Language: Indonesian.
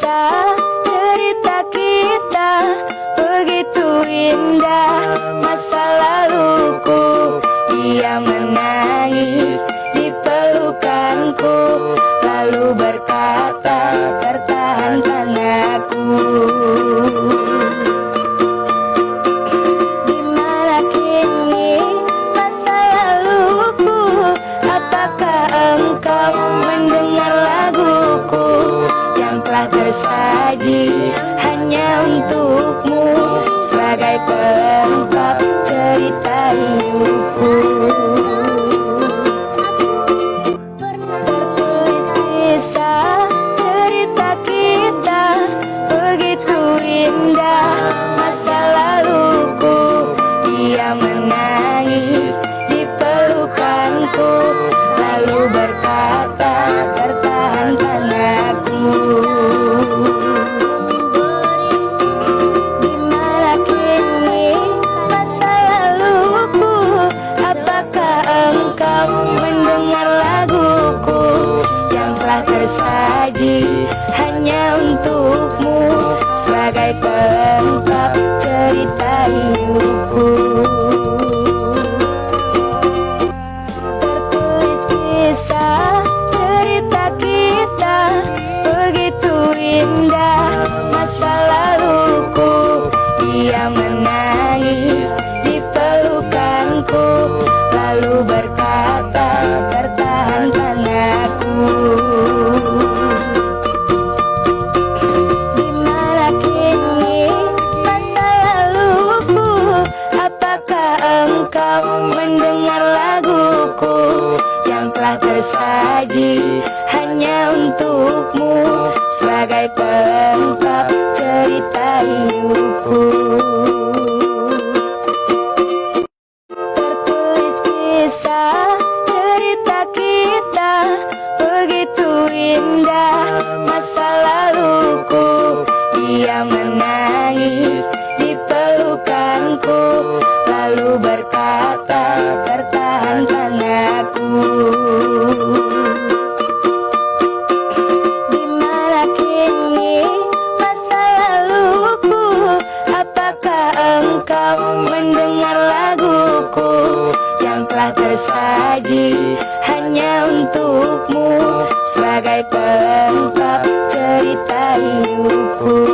kisah cerita kita begitu indah. Masa laluku, dia menangis di pelukanku, lalu berkata, pertahankan aku. Dimana kini masa laluku? Apakah engkau mendengar laguku yang telah tersaji hanya untukmu sebagai pelengkap cerita hidupku? Tertulis kisah cerita kita begitu indah. Masa laluku, dia menangis di pelukanku, lalu berkata, pertahankan aku. Dimana kini masa laluku? Apakah engkau mendengar laguku yang telah tersaji hanya untukmu sebagai pelengkap cerita hidupku? Tertulis kisah cerita kita begitu indah. Masa laluku, dia menangis di pelukanku, lalu berkata, pertahankan aku. Dimana kini masa laluku? Apakah engkau mendengar laguku yang telah tersaji hanya untukmu sebagai pelengkap cerita hidupku? Tertulis kisah cerita kita begitu indah. Masa laluku, dia menangis di pelukanku, lalu berkata, pertahankan aku. Dimana kini masa laluku? Apakah engkau mendengar laguku yang telah tersaji hanya untukmu sebagai pelengkap cerita hidupku?